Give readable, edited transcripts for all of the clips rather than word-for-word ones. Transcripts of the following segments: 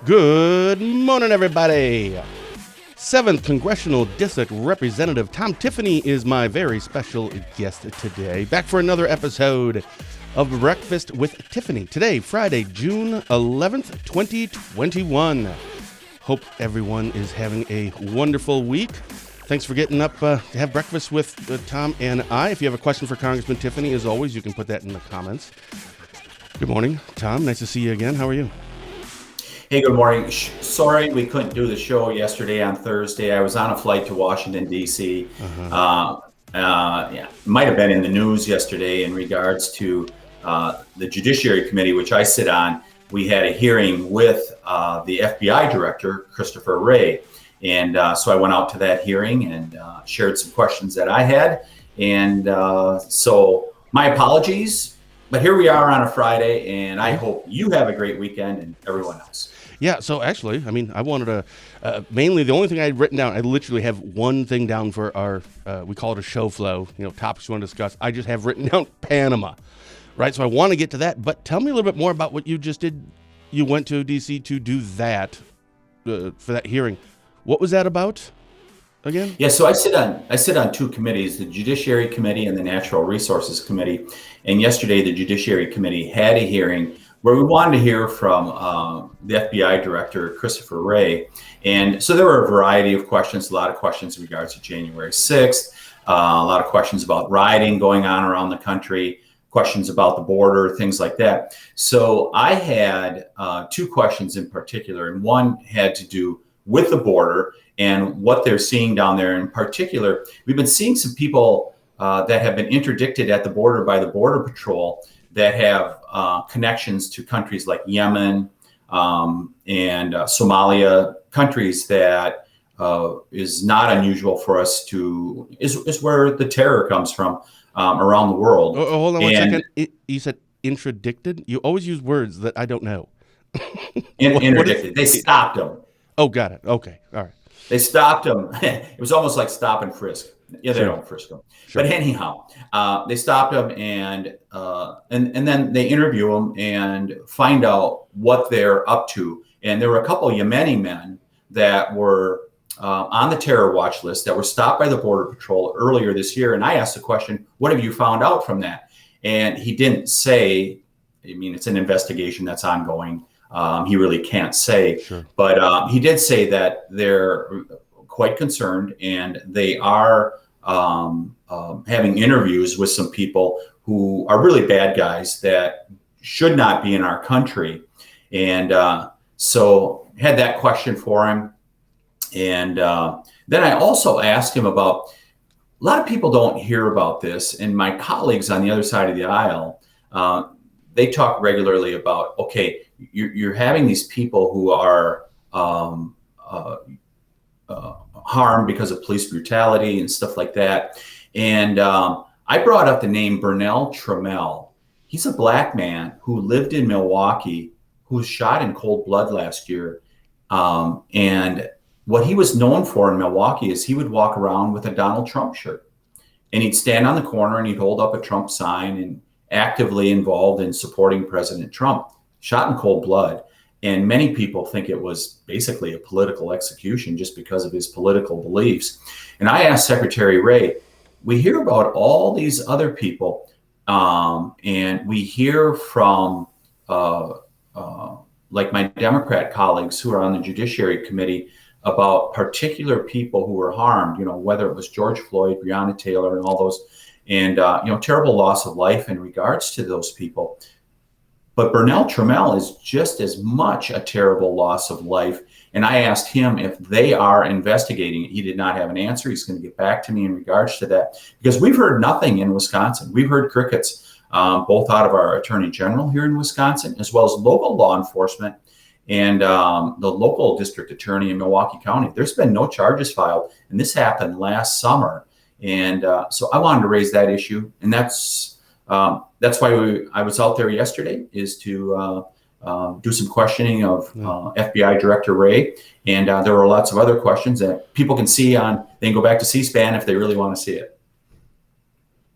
Good morning, everybody. 7th Congressional District Representative Tom Tiffany is my very special guest today. Back for another episode of Breakfast with Tiffany. Today, Friday, June 11th, 2021. Hope everyone is having a wonderful week. Thanks for getting up to have breakfast with Tom and I. If you have a question for Congressman Tiffany, as always, you can put that in the comments. Good morning, Tom. Nice to see you again. How are you? Hey, good morning. Sorry we couldn't do the show yesterday on Thursday. I was on a flight to Washington, D.C. Might have been in the news yesterday in regards to the Judiciary Committee, which I sit on. We had a hearing with the FBI Director, Christopher Wray. And so I went out to that hearing and shared some questions that I had. And so my apologies. But here we are on a Friday, and I hope you have a great weekend and everyone else. Yeah, so actually, I wanted to, mainly the only thing I had written down, I literally have one thing down for our, we call it a show flow, topics we want to discuss. I just have written down Panama, right? So I want to get to that, but tell me a little bit more about what you just did. You went to D.C. to do that, for that hearing. What was that about again? Yeah, so I sit on two committees, the Judiciary Committee and the Natural Resources Committee. And yesterday, the Judiciary Committee had a hearing where we wanted to hear from the FBI Director, Christopher Wray. And so there were a variety of questions, a lot of questions in regards to January 6th, a lot of questions about rioting going on around the country, questions about the border, things like that. So I had two questions in particular, and one had to do with the border and what they're seeing down there. In particular, we've been seeing some people that have been interdicted at the border by the Border Patrol that have connections to countries like Yemen and Somalia, countries that is not unusual for us to, is where the terror comes from around the world. Hold on one second. You said interdicted? You always use words that I don't know. Interdicted. They stopped them. Oh, got it. Okay. All right. They stopped him. It was almost like stop and frisk. Yeah, they don't frisk him. Sure. But anyhow, they stopped him and then they interview him and find out what they're up to. And there were a couple of Yemeni men that were on the terror watch list that were stopped by the Border Patrol earlier this year. And I asked the question, what have you found out from that? And he didn't say. I mean, it's an investigation that's ongoing. He really can't say, sure. But he did say that they're quite concerned and they are having interviews with some people who are really bad guys that should not be in our country. And so had that question for him. And then I also asked him about, a lot of people don't hear about this, and my colleagues on the other side of the aisle, they talk regularly about, okay, you're having these people who are harmed because of police brutality and stuff like that. And I brought up the name Bernal Trammell. He's a black man who lived in Milwaukee, who was shot in cold blood last year. And what he was known for in Milwaukee is he would walk around with a Donald Trump shirt. And he'd stand on the corner and he'd hold up a Trump sign and actively involved in supporting President Trump, shot in cold blood. And many people think it was basically a political execution just because of his political beliefs. And I asked Secretary Wray, we hear about all these other people, and we hear from like my Democrat colleagues who are on the Judiciary Committee about particular people who were harmed, whether it was George Floyd, Breonna Taylor, and all those, and terrible loss of life in regards to those people. But Bernal Trammell is just as much a terrible loss of life. And I asked him if they are investigating it. He did not have an answer. He's going to get back to me in regards to that, because we've heard nothing in Wisconsin. We've heard crickets, both out of our Attorney General here in Wisconsin, as well as local law enforcement and the local district attorney in Milwaukee County. There's been no charges filed. And this happened last summer. And so I wanted to raise that issue. And that's why I was out there yesterday, is to do some questioning of FBI Director Wray. And there were lots of other questions that people can see they can go back to C-SPAN if they really want to see it.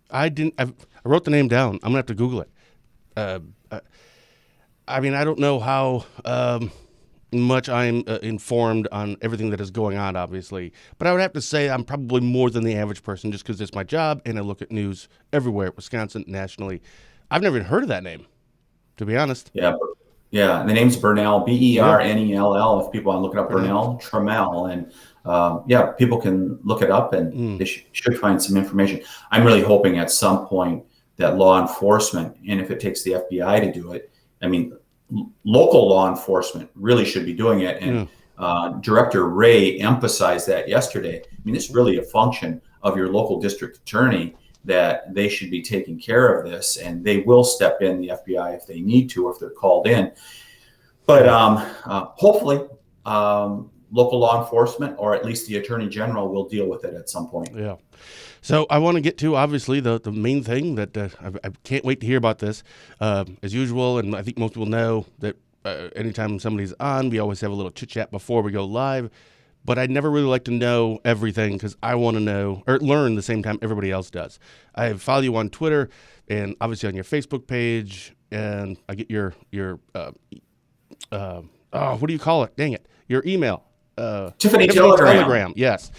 I wrote the name down. I'm going to have to Google it. I don't know how much I'm informed on everything that is going on, obviously. But I would have to say I'm probably more than the average person just because it's my job and I look at news everywhere, Wisconsin, nationally. I've never even heard of that name, to be honest. Yeah. Yeah. The name's Bernal, Bernell. If people want to look it up, Bernal Trammell. And people can look it up and they should find some information. I'm really hoping at some point that law enforcement, and if it takes the FBI to do it, I mean, local law enforcement really should be doing it. And Director Ray emphasized that yesterday. I mean, it's really a function of your local district attorney that they should be taking care of this, and they will step in, the FBI, if they need to, or if they're called in. But hopefully, local law enforcement, or at least the Attorney General, will deal with it at some point. Yeah. So I want to get to, obviously, the main thing that I can't wait to hear about this. As usual, and I think most people know that anytime somebody's on, we always have a little chit-chat before we go live. But I'd never really like to know everything because I want to know or learn the same time everybody else does. I follow you on Twitter and obviously on your Facebook page, and I get your what do you call it? Dang it. Your email. Tiffany Telegram. Yes.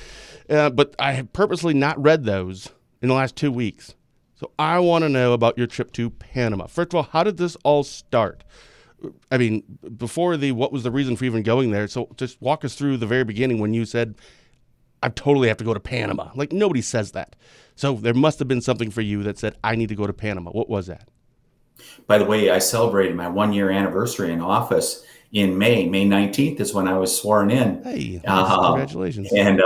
But I have purposely not read those in the last 2 weeks. So I want to know about your trip to Panama. First of all, how did this all start? I mean, before what was the reason for even going there? So just walk us through the very beginning when you said, I totally have to go to Panama. Like, nobody says that. So there must have been something for you that said, I need to go to Panama. What was that? By the way, I celebrated my 1-year anniversary in office in May. May 19th is when I was sworn in. Hey, congratulations. And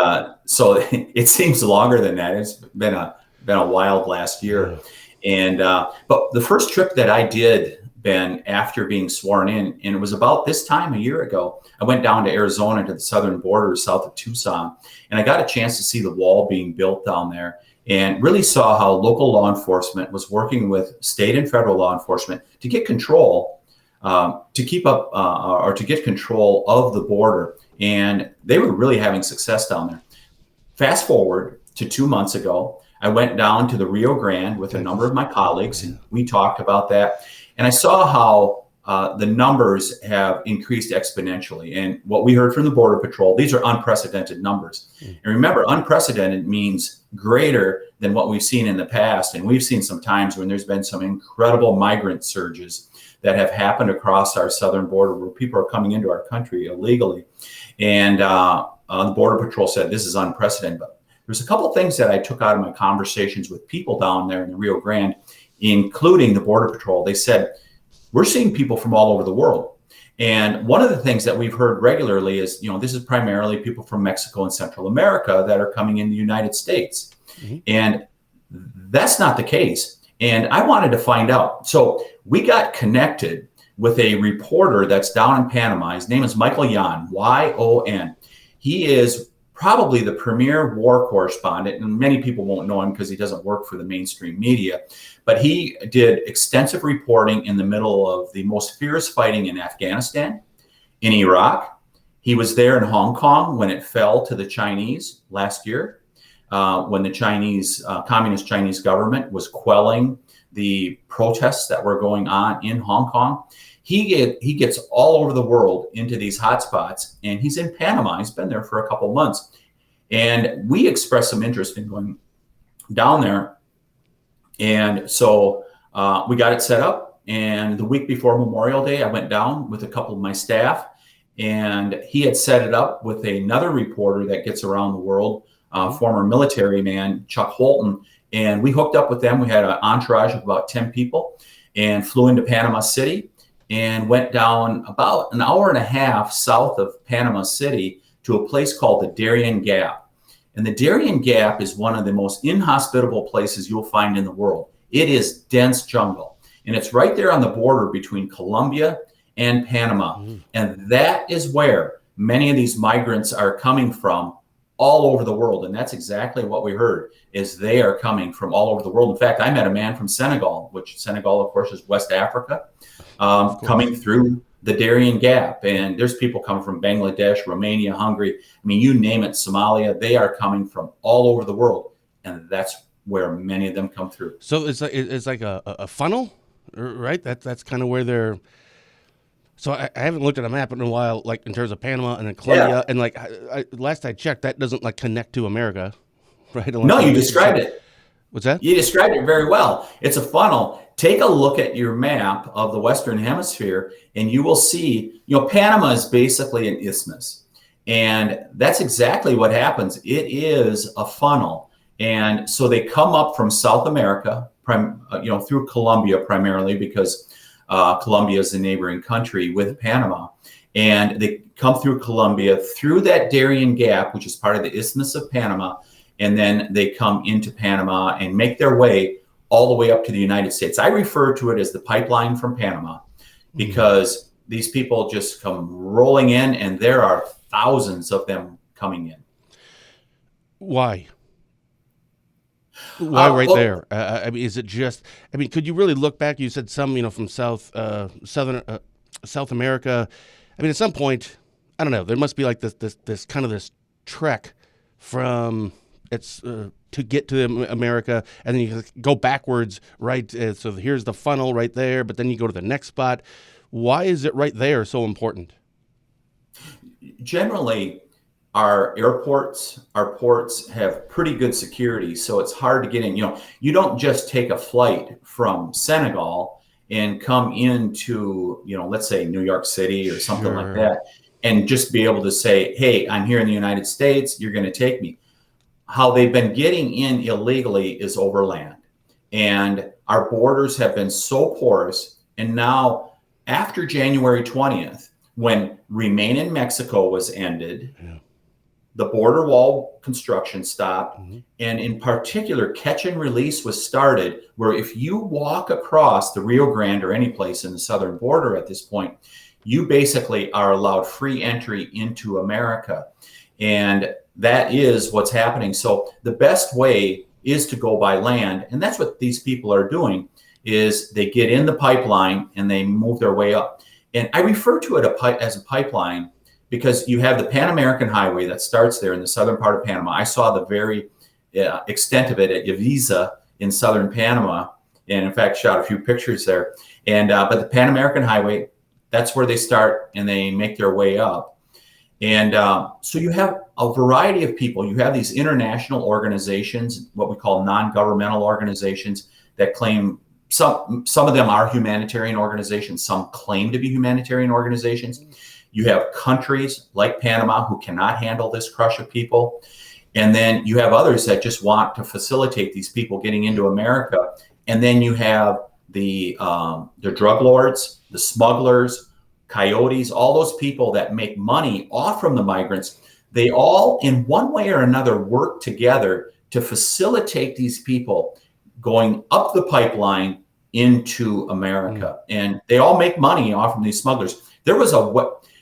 so it seems longer than that. It's been a wild last year. And but the first trip that I did, Ben, after being sworn in, and it was about this time a year ago, I went down to Arizona to the southern border south of Tucson, and I got a chance to see the wall being built down there and really saw how local law enforcement was working with state and federal law enforcement to get control, to keep up or to get control of the border. And they were really having success down there. Fast forward to 2 months ago, I went down to the Rio Grande with a number of my colleagues, and we talked about that. And I saw how the numbers have increased exponentially. And what we heard from the Border Patrol, these are unprecedented numbers. And remember, unprecedented means greater than what we've seen in the past. And we've seen some times when there's been some incredible migrant surges that have happened across our southern border where people are coming into our country illegally. And the Border Patrol said this is unprecedented. But there's a couple of things that I took out of my conversations with people down there in the Rio Grande, including the Border Patrol. They said, we're seeing people from all over the world. And one of the things that we've heard regularly is, this is primarily people from Mexico and Central America that are coming in the United States. Mm-hmm. And that's not the case. And I wanted to find out. So we got connected with a reporter that's down in Panama. His name is Michael Yon, Y-O-N. He is probably the premier war correspondent, and many people won't know him because he doesn't work for the mainstream media, but he did extensive reporting in the middle of the most fierce fighting in Afghanistan, in Iraq. He was there in Hong Kong when it fell to the Chinese last year, when the Chinese, communist Chinese government was quelling the protests that were going on in Hong Kong. He gets all over the world into these hotspots, and he's in Panama. He's been there for a couple months. And we expressed some interest in going down there. And so we got it set up. And the week before Memorial Day, I went down with a couple of my staff, and he had set it up with another reporter that gets around the world, former military man, Chuck Holton. And we hooked up with them. We had an entourage of about 10 people and flew into Panama City and went down about an hour and a half south of Panama City to a place called the Darien Gap. And the Darien Gap is one of the most inhospitable places you'll find in the world. It is dense jungle. And it's right there on the border between Colombia and Panama. Mm. And that is where many of these migrants are coming from all over the world. And that's exactly what we heard, is they are coming from all over the world. In fact, I met a man from Senegal, which Senegal, of course, is West Africa, coming through the Darien Gap. And there's people coming from Bangladesh, Romania, Hungary. I mean, you name it, Somalia, they are coming from all over the world. And that's where many of them come through. So it's like a funnel, right? That's kind of where they're, So I haven't looked at a map in a while, like in terms of Panama and then Yeah. Colombia, and like last I checked, that doesn't like connect to America, right? No, Unless I'm you missing some. described it. What's that? You described it very well. It's a funnel. Take a look at your map of the Western Hemisphere, and you will see, Panama is basically an isthmus. And that's exactly what happens. It is a funnel. And so they come up from South America, through Colombia primarily, because Colombia is the neighboring country with Panama. And they come through Colombia, through that Darien Gap, which is part of the Isthmus of Panama, and then they come into Panama and make their way all the way up to the United States. I refer to it as the pipeline from Panama because these people just come rolling in, and there are thousands of them coming in. Why? Why right Well, there? I mean, is it just? I mean, could you really look back? You said some, from South America. I mean, at some point, I don't know. There must be like this kind of this trek from to get to America, and then you go backwards, right? So here's the funnel right there, but then you go to the next spot. Why is it right there so important? generally, our ports have pretty good security, so it's hard to get in. You don't just take a flight from Senegal and come into, let's say New York City or something like that, and just be able to say, hey, I'm here in the United States, you're going to take me. How they've been getting in illegally is overland. And our borders have been so porous. And now, after January 20th, when Remain in Mexico was ended, the border wall construction stopped. And in particular, catch and release was started, where if you walk across the Rio Grande or any place in the southern border at this point, you basically are allowed free entry into America. And that is what's happening. So the best way is to go by land. And that's what these people are doing, is they get in the pipeline and they move their way up. And I refer to it as a pipeline because you have the Pan American Highway that starts there in the southern part of Panama. I saw the very extent of it at Yavisa in southern Panama, and in fact shot a few pictures there. And but the Pan American Highway, that's where they start and they make their way up. And so you have a variety of people. You have these international organizations, what we call non-governmental organizations, that claim some of them are humanitarian organizations. Some claim to be humanitarian organizations. You have countries like Panama who cannot handle this crush of people. And then you have others that just want to facilitate these people getting into America. And then you have the drug lords, the smugglers, coyotes, all those people that make money off from the migrants. They all, in one way or another, work together to facilitate these people going up the pipeline into America. And they all make money off from these smugglers.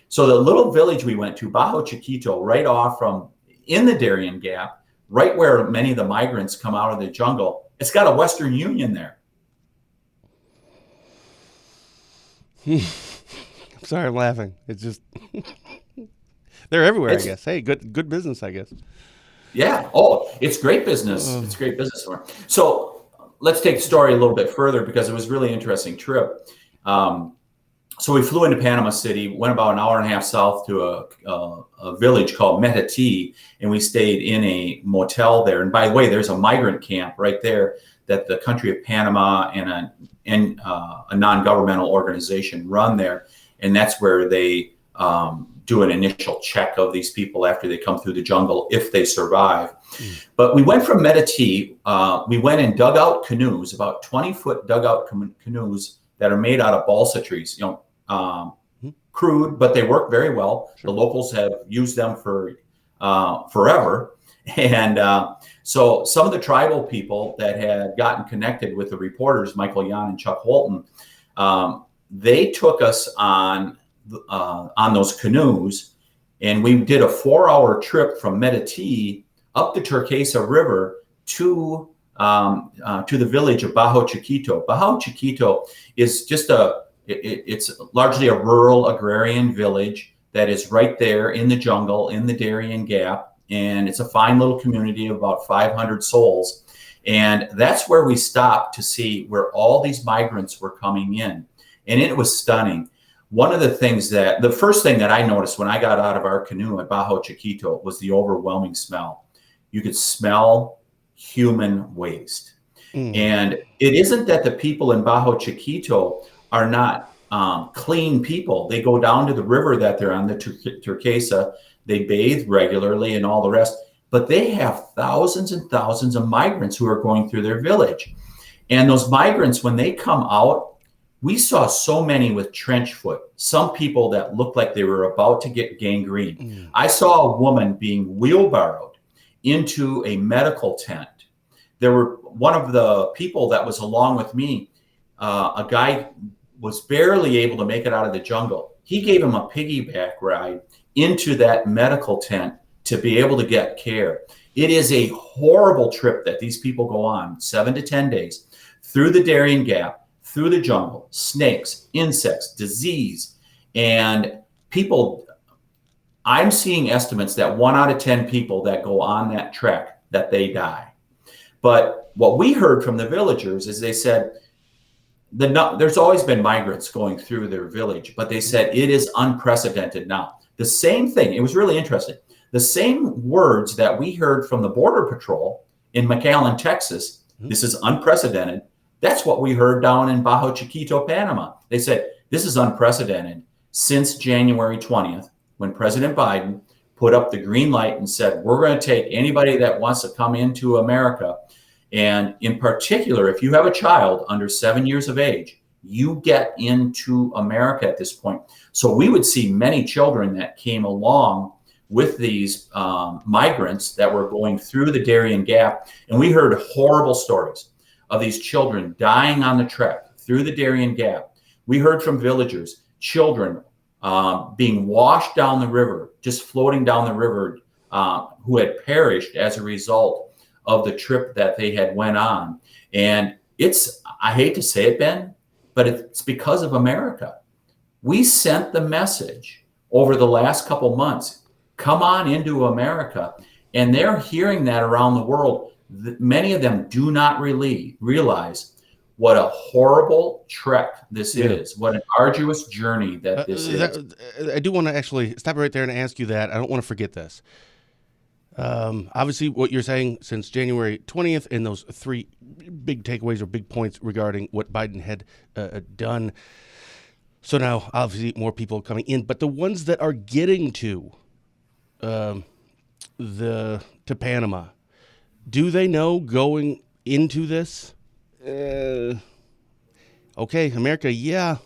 So the little village we went to, Bajo Chiquito, right off from in the Darien Gap, right where many of the migrants come out of the jungle, it's got a Western Union there. Sorry, I'm laughing. It's just they're everywhere, I guess. Hey, good business, I guess. Yeah. Oh, it's great business. It's great business. So let's take the story a little bit further because it was a really interesting trip. So we flew into Panama City, went about an hour and a half south to a village called Metatí, and we stayed in a motel there. And by the way, there's a migrant camp right there that the country of Panama and a non-governmental organization run there. And that's where they do an initial check of these people after they come through the jungle, if they survive. But we went from Metatí, we went and dug out canoes, about 20-foot dugout canoes that are made out of balsa trees, crude, but they work very well. Sure. The locals have used them for forever. And so some of the tribal people that had gotten connected with the reporters, Michael Yan and Chuck Holton, they took us on those canoes, and we did a 4-hour trip from Metatí up the Turquesa River to the village of Bajo Chiquito. Bajo Chiquito is just it's largely a rural agrarian village that is right there in the jungle, in the Darien Gap. And it's a fine little community of about 500 souls. And that's where we stopped to see where all these migrants were coming in. And it was stunning. one of the things the first thing that I noticed when I got out of our canoe at Bajo Chiquito was the overwhelming smell. You could smell human waste. And it isn't that the people in Bajo Chiquito are not clean people. They go down to the river that they're on, the Turquesa. They bathe regularly and all the rest. But they have thousands and thousands of migrants who are going through their village. And those migrants, when they come out, we saw so many with trench foot, some people that looked like they were about to get gangrene. I saw a woman being wheelbarrowed into a medical tent. There were one of the people that was along with me, a guy was barely able to make it out of the jungle. He gave him a piggyback ride into that medical tent to be able to get care. It is a horrible trip that these people go on, 7 to 10 days, through the Darien Gap, through the jungle, snakes, insects, disease, and people. I'm seeing estimates that 1 out of 10 people that go on that trek, that they die. But what we heard from the villagers is they said, there's always been migrants going through their village, but they said it is unprecedented now. The same thing, it was really interesting. The same words that we heard from the Border Patrol in McAllen, Texas, this is unprecedented. That's what we heard down in Bajo Chiquito, Panama. They said, this is unprecedented since January 20th, when President Biden put up the green light and said, we're going to take anybody that wants to come into America. And in particular, if you have a child under 7 years of age, you get into America at this point. So we would see many children that came along with these migrants that were going through the Darien Gap. And we heard horrible stories of these children dying on the trek through the Darien Gap. We heard from villagers, children being washed down the river, just floating down the river, who had perished as a result of the trip that they had went on. And I hate to say it, Ben, but it's because of America. We sent the message over the last couple months, come on into America. And they're hearing that around the world. Many of them do not really realize what a horrible trek this is, what an arduous journey that this is. I do want to actually stop right there and ask you that. I don't want to forget this. Obviously, what you're saying since January 20th and those 3 big takeaways or big points regarding what Biden had done. So now, obviously, more people coming in. But the ones that are getting to Panama, do they know going into this? Okay, America, yeah,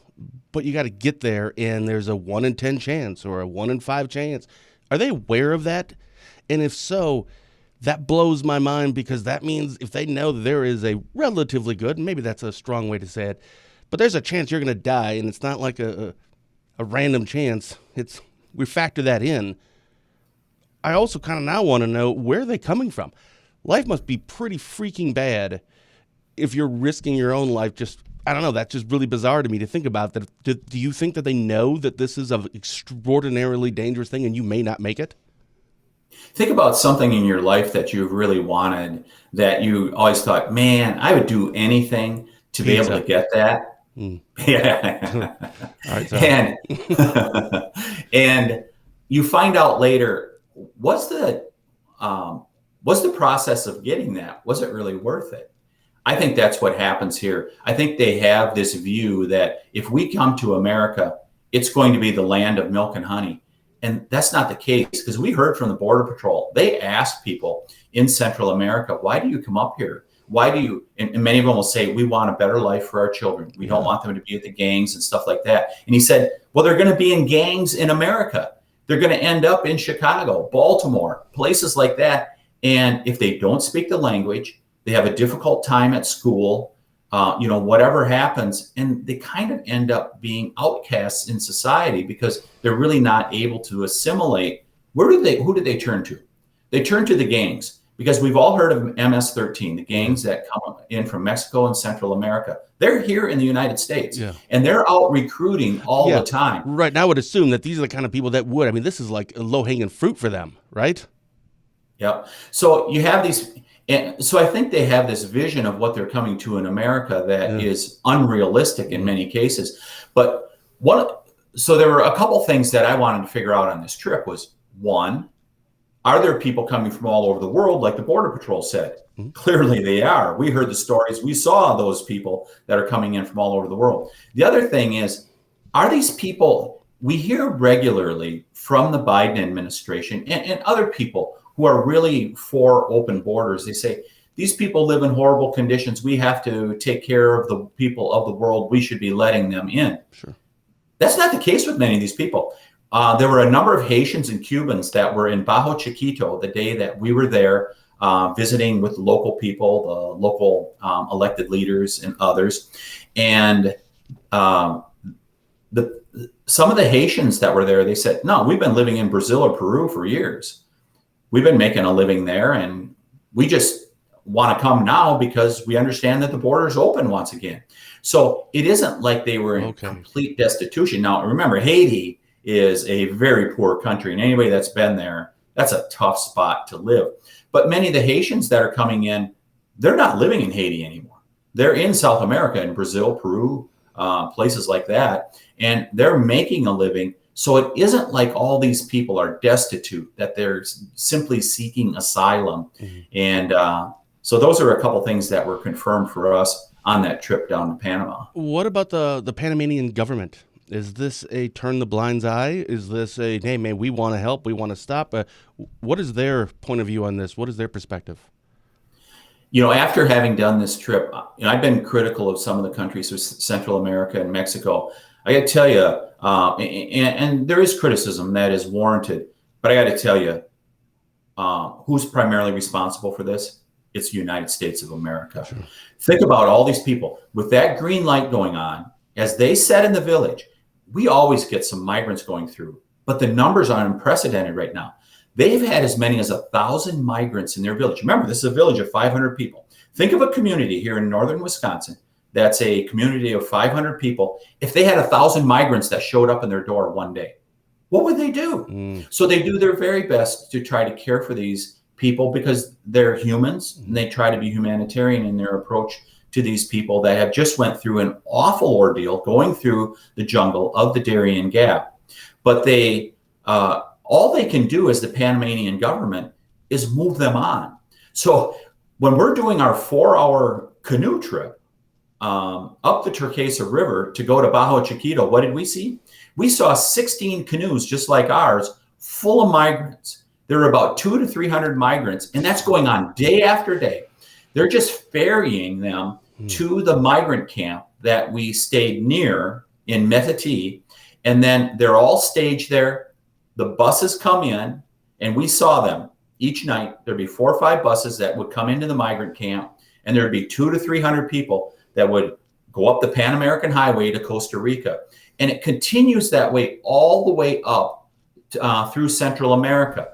but you got to get there, and there's a 1 in 10 chance or a 1 in 5 chance. Are they aware of that? And if so, that blows my mind, because that means if they know that there is a relatively good, maybe that's a strong way to say it, but there's a chance you're going to die, and it's not like a random chance. We factor that in. I also kind of now want to know, where are they coming from? Life must be pretty freaking bad if you're risking your own life. I don't know, that's just really bizarre to me to think about that. Do you think that they know that this is an extraordinarily dangerous thing and you may not make it? Think about something in your life that you really wanted, that you always thought, man, I would do anything to be able to get that. Yeah. All right, and you find out later, what's the process of getting that? Was it really worth it? I think that's what happens here. I think they have this view that if we come to America, it's going to be the land of milk and honey. And that's not the case, because we heard from the Border Patrol. They asked people in Central America, why do you come up here? Why do you, and many of them will say, we want a better life for our children. We don't want them to be at the gangs and stuff like that. And he said, well, they're going to be in gangs in America. They're going to end up in Chicago, Baltimore, places like that. And if they don't speak the language, they have a difficult time at school, whatever happens, and they kind of end up being outcasts in society because they're really not able to assimilate. Who do they turn to? They turn to the gangs, because we've all heard of MS-13, the gangs that come in from Mexico and Central America. They're here in the United States, and they're out recruiting all the time. Right. And I would assume that these are the kind of people that would. I mean, this is like a low-hanging fruit for them, right? Yep. So you have these. And so I think they have this vision of what they're coming to in America that is unrealistic in many cases. But so there were a couple things that I wanted to figure out on this trip. Was one, are there people coming from all over the world, like the Border Patrol said? Mhm. Clearly they are. We heard the stories. We saw those people that are coming in from all over the world. The other thing is, are these people, we hear regularly from the Biden administration and other people who are really for open borders. They say, these people live in horrible conditions. We have to take care of the people of the world. We should be letting them in. Sure. That's not the case with many of these people. There were a number of Haitians and Cubans that were in Bajo Chiquito the day that we were there, visiting with local people, the local elected leaders and others. And some of the Haitians that were there, they said, no, we've been living in Brazil or Peru for years. We've been making a living there, and we just want to come now because we understand that the border is open once again. So it isn't like they were in complete destitution. Now, remember, Haiti is a very poor country, and anybody that's been there, that's a tough spot to live. But many of the Haitians that are coming in, they're not living in Haiti anymore. They're in South America, in Brazil, Peru, places like that, and they're making a living. So it isn't like all these people are destitute, that they're simply seeking asylum. Mm-hmm. And so those are a couple things that were confirmed for us on that trip down to Panama. What about the Panamanian government? Is this a turn the blinds eye? Is this a, hey, man, we want to help, we want to stop? What is their point of view on this? What is their perspective? After having done this trip, I've been critical of some of the countries of Central America and Mexico. I got to tell you, and there is criticism that is warranted, but I got to tell you, who's primarily responsible for this? It's the United States of America. Sure. Think about all these people with that green light going on. As they said in the village, we always get some migrants going through, but the numbers are unprecedented right now. They've had as many as 1,000 migrants in their village. Remember, this is a village of 500 people. Think of a community here in northern Wisconsin that's a community of 500 people. If they had 1,000 migrants that showed up in their door one day, what would they do? So they do their very best to try to care for these people because they're humans, and they try to be humanitarian in their approach to these people that have just went through an awful ordeal going through the jungle of the Darien Gap. But they all they can do as the Panamanian government is move them on. So when we're doing our 4-hour canoe trip up the Turquesa River to go to Bajo Chiquito, what did we see? We saw 16 canoes just like ours, full of migrants. There are about 200 to 300 migrants, and that's going on day after day. They're just ferrying them to the migrant camp that we stayed near in Metatí, and then they're all staged there. The buses come in, and we saw them each night. There'd be 4 or 5 buses that would come into the migrant camp, and there'd be 200 to 300 people that would go up the Pan American Highway to Costa Rica. And it continues that way all the way up through Central America.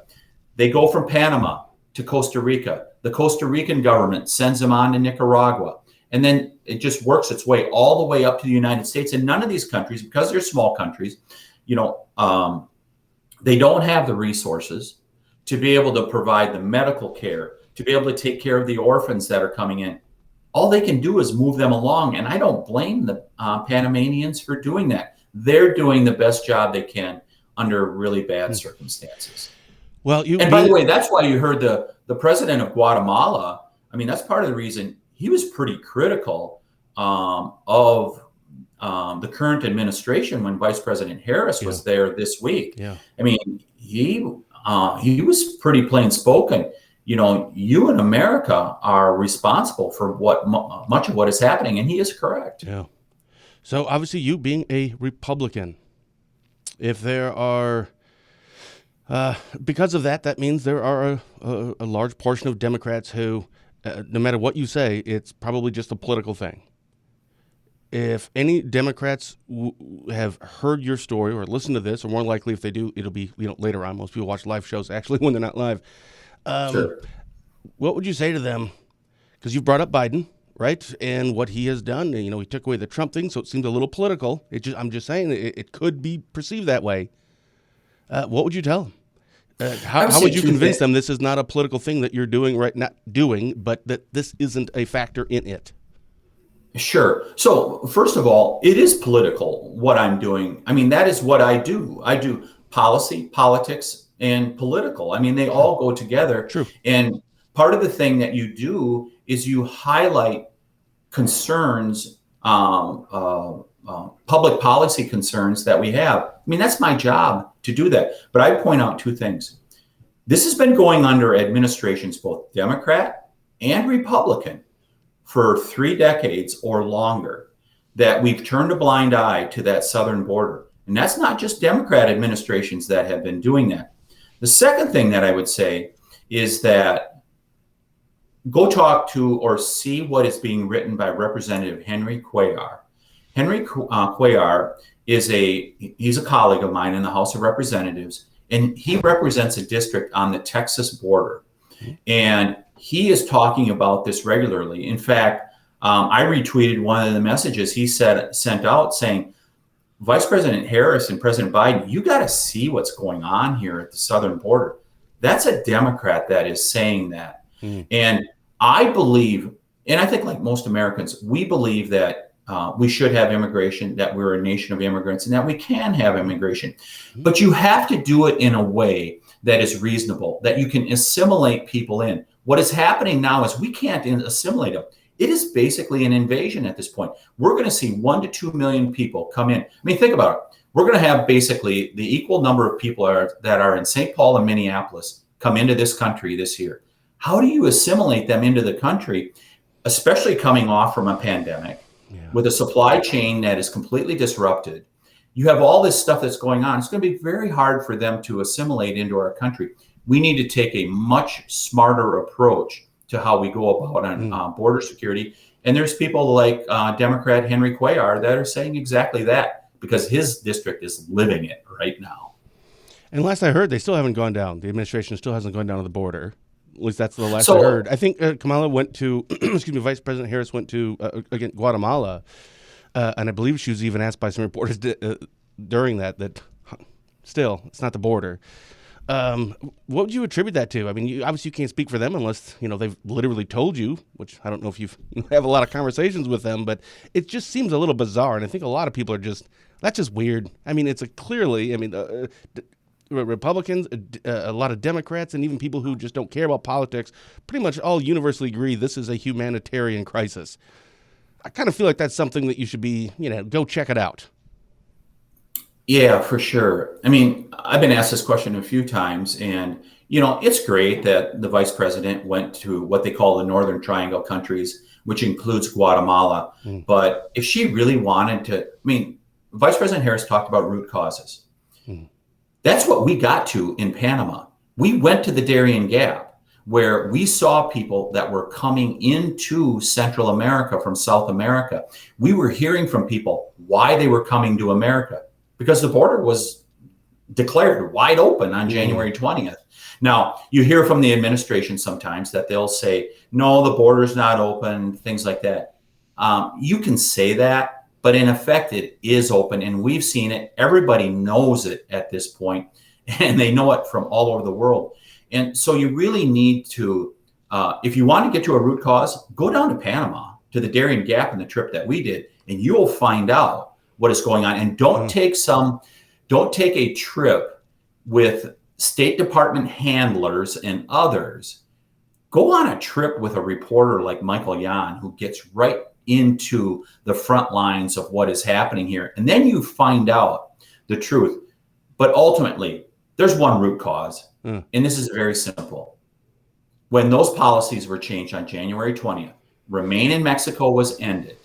They go from Panama to Costa Rica. The Costa Rican government sends them on to Nicaragua. And then it just works its way all the way up to the United States. And none of these countries, because they're small countries, they don't have the resources to be able to provide the medical care, to be able to take care of the orphans that are coming in. All they can do is move them along. And I don't blame the Panamanians for doing that. They're doing the best job they can under really bad circumstances. Well, by the way, that's why you heard the president of Guatemala. I mean, that's part of the reason he was pretty critical of the current administration when Vice President Harris was there this week. Yeah. I mean, he was pretty plain spoken. You in America are responsible for much of what is happening, and he is correct. Yeah. So obviously, you being a Republican, if there are, because of that means there are a large portion of Democrats who, no matter what you say, it's probably just a political thing. If any Democrats have heard your story or listened to this, or more likely if they do, it'll be later on. Most people watch live shows actually when they're not live. Sure. What would you say to them? Because you've brought up Biden, right? And what he has done. He took away the Trump thing, so it seemed a little political. I'm just saying it could be perceived that way. What would you tell them? How would you convince them this is not a political thing that you're doing, right? Not doing, but that this isn't a factor in it? Sure. So, first of all, it is political what I'm doing. I mean, that is what I do. I do policy, politics, and political. I mean, they all go together. True. And part of the thing that you do is you highlight concerns, public policy concerns that we have. I mean, that's my job to do that. But I point out two things. This has been going under administrations, both Democrat and Republican, for 3 decades or longer, that we've turned a blind eye to that southern border. And that's not just Democrat administrations that have been doing that. The second thing that I would say is that go talk to or see what is being written by Representative Henry Cuellar. Henry Cuellar he's a colleague of mine in the House of Representatives, and he represents a district on the Texas border. And he is talking about this regularly. In fact, I retweeted one of the messages he sent out saying, Vice President Harris and President Biden, you got to see what's going on here at the southern border. That's a Democrat that is saying that. And I believe, and I think like most Americans, we believe that we should have immigration, that we're a nation of immigrants, and that we can have immigration. But you have to do it in a way that is reasonable, that you can assimilate people in. What is happening now is we can't assimilate them. It is basically an invasion at this point. We're going to see 1 to 2 million people come in. I mean, think about it. We're going to have basically the equal number of people that are in St. Paul and Minneapolis come into this country this year. How do you assimilate them into the country, especially coming off from a pandemic, with a supply chain that is completely disrupted? You have all this stuff that's going on. It's going to be very hard for them to assimilate into our country. We need to take a much smarter approach to how we go about on border security. And there's people like Democrat Henry Cuellar that are saying exactly that, because his district is living it right now. And last I heard, they still haven't gone down. The administration still hasn't gone down to the border. At least that's the last I heard. I think Kamala went to, Vice President Harris went to, again, Guatemala. And I believe she was even asked by some reporters during that still, it's not the border. What would you attribute that to? I mean, obviously you can't speak for them unless, they've literally told you, which I don't know if you have a lot of conversations with them, but it just seems a little bizarre. And I think a lot of people are that's just weird. I mean, it's Republicans, a lot of Democrats, and even people who just don't care about politics pretty much all universally agree this is a humanitarian crisis. I kind of feel like that's something that you should be, go check it out. Yeah, for sure. I mean, I've been asked this question a few times, and, it's great that the vice president went to what they call the Northern Triangle countries, which includes Guatemala. But if she really wanted to, Vice President Harris talked about root causes. That's what we got to in Panama. We went to the Darien Gap, where we saw people that were coming into Central America from South America. We were hearing from people why they were coming to America, because the border was declared wide open on January 20th. Now, you hear from the administration sometimes that they'll say, no, the border's not open, things like that. You can say that, but in effect, it is open, and we've seen it. Everybody knows it at this point, and they know it from all over the world. And so you really need to, if you want to get to a root cause, go down to Panama, to the Darien Gap and the trip that we did, and you'll find out what is going on. And don't take a trip with State Department handlers and others. Go on a trip with a reporter like Michael Yan, who gets right into the front lines of what is happening here. And then you find out the truth. But ultimately, there's one root cause. And this is very simple. When those policies were changed on January 20th, Remain in Mexico was ended.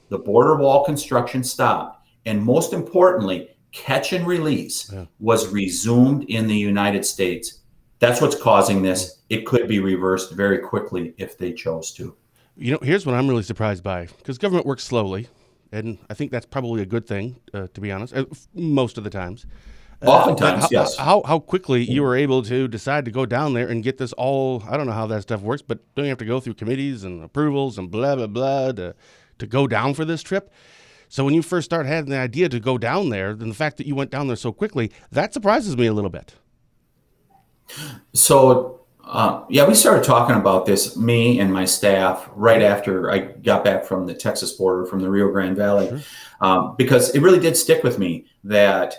The border wall construction stopped. And most importantly, catch and release was resumed in the United States. That's what's causing this. It could be reversed very quickly if they chose to. Here's what I'm really surprised by, because government works slowly, and I think that's probably a good thing, to be honest, most of the times. Oftentimes, yes. How quickly you were able to decide to go down there and get this all, I don't know how that stuff works, but don't you have to go through committees and approvals and blah, blah, blah to go down for this trip? So when you first start having the idea to go down there, then the fact that you went down there so quickly, that surprises me a little bit. So Yeah, we started talking about this, me and my staff, right after I got back from the Texas border, from the Rio Grande Valley, Sure. because it really did stick with me that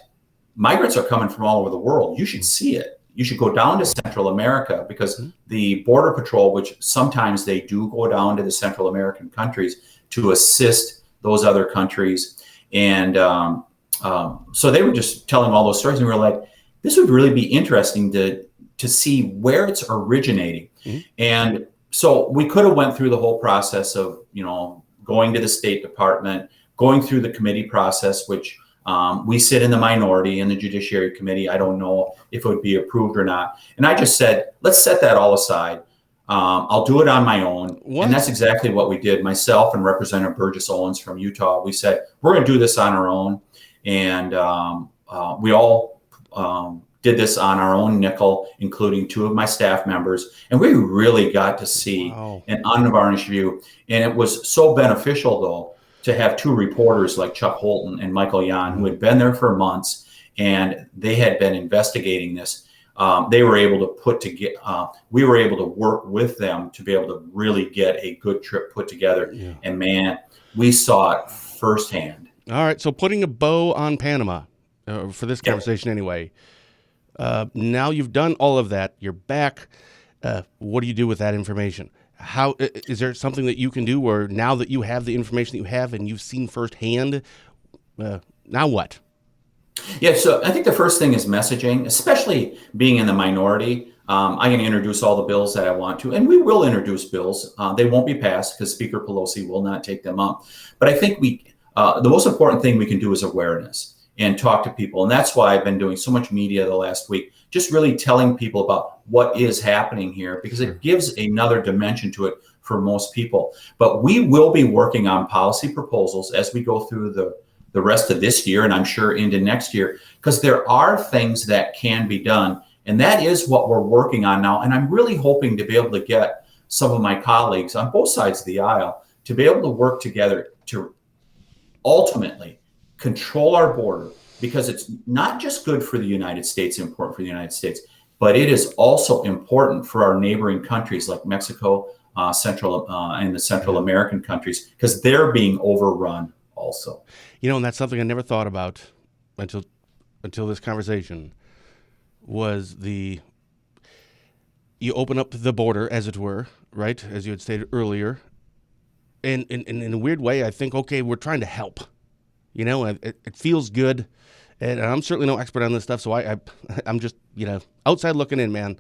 migrants are coming from all over the world. You should see it. You should go down to Central America, because the Border Patrol, which sometimes they do go down to the Central American countries to assist those other countries. And so they were just telling all those stories, and we were like, this would really be interesting to see where it's originating. And so we could have went through the whole process of, going to the State Department, going through the committee process, which we sit in the minority in the Judiciary Committee. I don't know if it would be approved or not. And I just said, let's set that all aside. I'll do it on my own. What? And that's exactly what we did. Myself and Representative Burgess Owens from Utah, we said, we're going to do this on our own. And we all did this on our own nickel, including 2 of my staff members. And we really got to see an unvarnished view. And it was so beneficial, though, to have 2 reporters like Chuck Holton and Michael Yan, who had been there for months, and they had been investigating this. They were able to put together, we were able to work with them to be able to really get a good trip put together. Yeah. And man, we saw it firsthand. All right. So putting a bow on Panama for this conversation anyway. Now you've done all of that. You're back. What do you do with that information? How is there something that you can do, or now that you have the information that you have and you've seen firsthand, now what? Yeah, so I think the first thing is messaging, especially being in the minority. I'm going to introduce all the bills that I want to, and we will introduce bills. They won't be passed because Speaker Pelosi will not take them up. But I think the most important thing we can do is awareness and talk to people. And that's why I've been doing so much media the last week, just really telling people about what is happening here, because it gives another dimension to it for most people. But we will be working on policy proposals as we go through the rest of this year, and I'm sure into next year, because there are things that can be done. And that is what we're working on now. And I'm really hoping to be able to get some of my colleagues on both sides of the aisle to be able to work together to ultimately control our border, because it's not just good for the United States, important for the United States, but it is also important for our neighboring countries like Mexico, and the Central American countries, because they're being overrun also. And that's something I never thought about until this conversation, was you open up the border, as it were, right? As you had stated earlier. And in a weird way, I think, okay, we're trying to help. It feels good. And I'm certainly no expert on this stuff, so I'm just, outside looking in, man,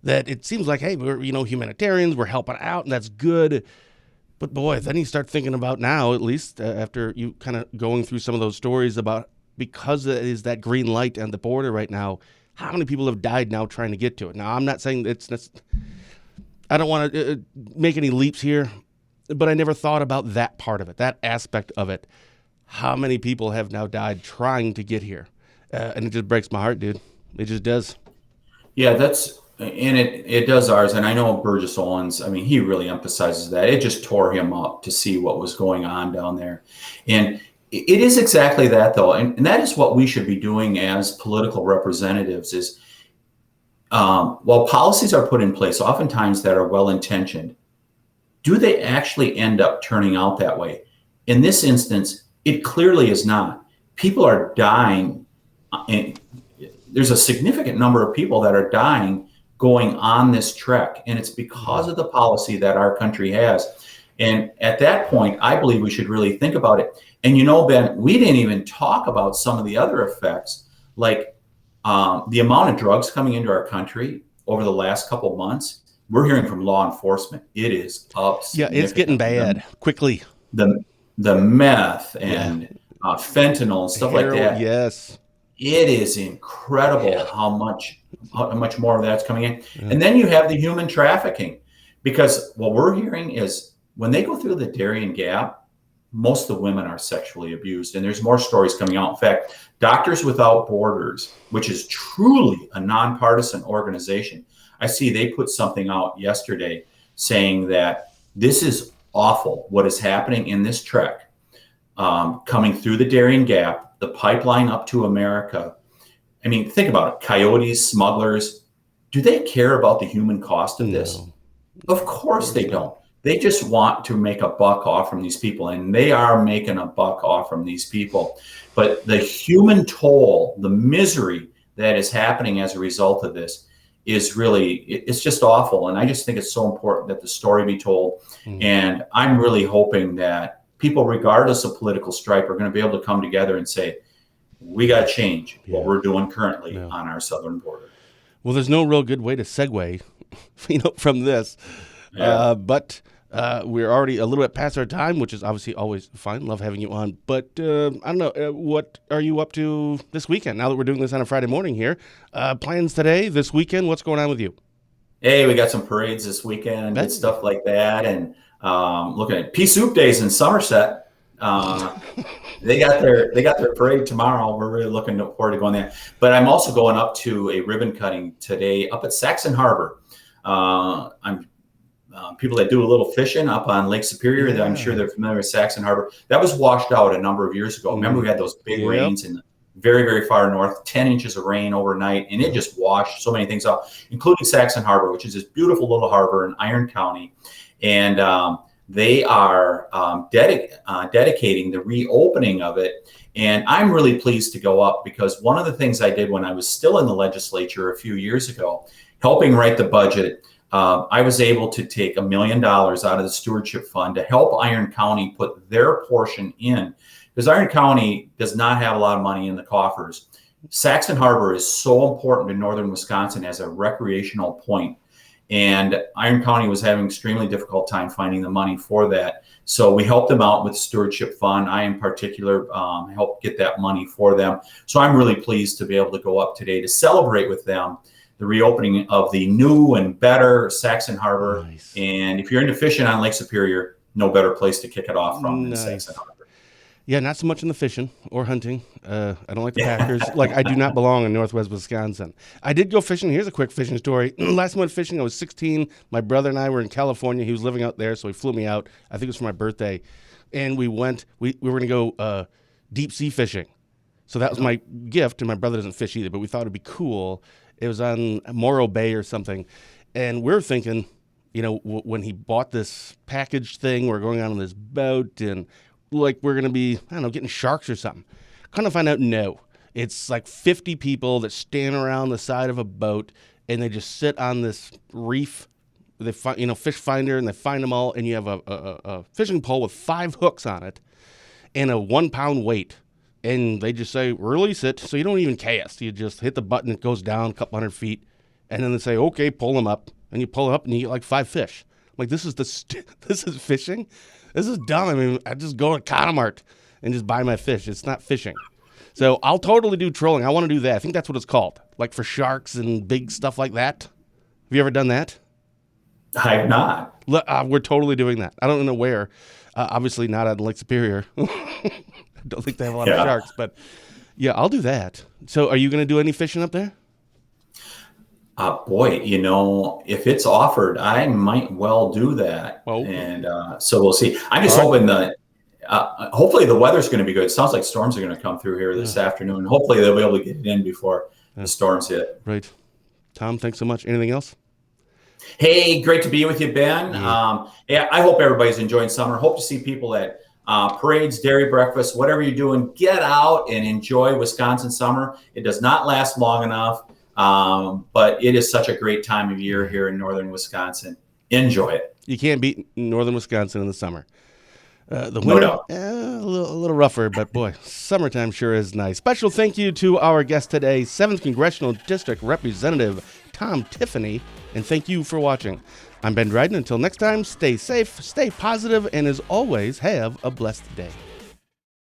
that it seems like, hey, we're, humanitarians, we're helping out, and that's good. But boy, then you start thinking about now, at least after you kind of going through some of those stories about, because it is that green light on the border right now, how many people have died now trying to get to it? Now, I'm not saying I don't want to make any leaps here, but I never thought about that part of it, that aspect of it. How many people have now died trying to get here? And it just breaks my heart, dude. It just does. Yeah, and it does ours. And I know Burgess Owens, he really emphasizes that. It just tore him up to see what was going on down there. And it is exactly that, though. And that is what we should be doing as political representatives is, while policies are put in place, oftentimes that are well-intentioned, do they actually end up turning out that way? In this instance, it clearly is not. People are dying, and there's a significant number of people that are dying going on this trek, and it's because of the policy that our country has. And at that point, I believe we should really think about it. And Ben, we didn't even talk about some of the other effects, like the amount of drugs coming into our country over the last couple of months. We're hearing from law enforcement, it is up. Yeah, it's getting bad quickly. The meth and fentanyl and stuff like that. Yes, it is incredible how much more of that's coming in. And then you have the human trafficking, because what we're hearing is when they go through the Darien Gap, most of the women are sexually abused, and there's more stories coming out. In fact, Doctors Without Borders, which is truly a nonpartisan organization, I see they put something out yesterday saying that this is awful what is happening in this trek, coming through the Darien Gap, the pipeline up to America. Think about it. Coyotes, smugglers, do they care about the human cost of this? No. Of course they don't. They just want to make a buck off from these people, and they are making a buck off from these people. But the human toll, the misery that is happening as a result of this is really, it's just awful. And I just think it's so important that the story be told. And I'm really hoping that people, regardless of political stripe, are going to be able to come together and say, we got to change what we're doing currently on our southern border. Well, there's no real good way to segue, from this. But we're already a little bit past our time, which is obviously always fine. Love having you on. But I don't know, what are you up to this weekend? Now that we're doing this on a Friday morning here, plans today, this weekend, what's going on with you? Hey, we got some parades this weekend and stuff like that. And looking at Pea Soup Days in Somerset. They got their parade tomorrow. We're really looking forward to going there. But I'm also going up to a ribbon cutting today up at Saxon Harbor. I'm people that do a little fishing up on Lake Superior. That I'm sure they're familiar with Saxon Harbor. That was washed out a number of years ago. Remember, we had those big rains in the very, very far north, 10 inches of rain overnight, and it just washed so many things out, including Saxon Harbor, which is this beautiful little harbor in Iron County. And they are dedicating the reopening of it. And I'm really pleased to go up because one of the things I did when I was still in the legislature a few years ago, helping write the budget, I was able to take $1 million out of the stewardship fund to help Iron County put their portion in, because Iron County does not have a lot of money in the coffers. Saxon Harbor is so important to northern Wisconsin as a recreational point. And Iron County was having extremely difficult time finding the money for that. So we helped them out with the stewardship fund. I, in particular, helped get that money for them. So I'm really pleased to be able to go up today to celebrate with them the reopening of the new and better Saxon Harbor. Nice. And if you're into fishing on Lake Superior, no better place to kick it off from than Saxon Harbor. Yeah, not so much in the fishing or hunting. I don't like the Packers. Like, I do not belong in Northwest Wisconsin. I did go fishing. Here's a quick fishing story. Last time I went fishing, I was 16. My brother and I were in California. He was living out there, so he flew me out. I think it was for my birthday. And we were going to go deep sea fishing. So that was my gift, and my brother doesn't fish either, but we thought it'd be cool. It was on Morro Bay or something. And we're thinking, when he bought this package thing, we're going out on this boat, and like we're going to be, I don't know, getting sharks or something. Kind of find out, no. It's like 50 people that stand around the side of a boat, and they just sit on this reef. They find, fish finder, and they find them all, and you have a fishing pole with 5 hooks on it and a 1-pound weight. And they just say, release it. So you don't even cast. You just hit the button, it goes down a couple hundred feet, and then they say, okay, pull them up. And you pull it up, and you get like 5 fish. I'm like, this is fishing? This is dumb. I mean, I just go to Conamart and just buy my fish. It's not fishing. So I'll totally do trolling. I want to do that. I think that's what it's called, like for sharks and big stuff like that. Have you ever done that? I have not. We're totally doing that. I don't know where. Obviously not on Lake Superior. I don't think they have a lot of sharks, but yeah, I'll do that. So are you going to do any fishing up there? Boy, if it's offered, I might well do that. Oh. And so we'll see. I'm just hoping that hopefully the weather's going to be good. It sounds like storms are going to come through here this afternoon. Hopefully they'll be able to get it in before the storms hit. Right. Tom, thanks so much. Anything else? Hey, great to be with you, Ben. I hope everybody's enjoying summer. Hope to see people at parades, dairy breakfast, whatever you're doing. Get out and enjoy Wisconsin summer. It does not last long enough. But it is such a great time of year here in northern Wisconsin. Enjoy it. You can't beat northern Wisconsin in the summer. The winter, a little rougher, but boy, summertime sure is nice. Special thank you to our guest today, 7th Congressional District Representative Tom Tiffany, and thank you for watching. I'm Ben Dryden. Until next time, stay safe, stay positive, and as always, have a blessed day.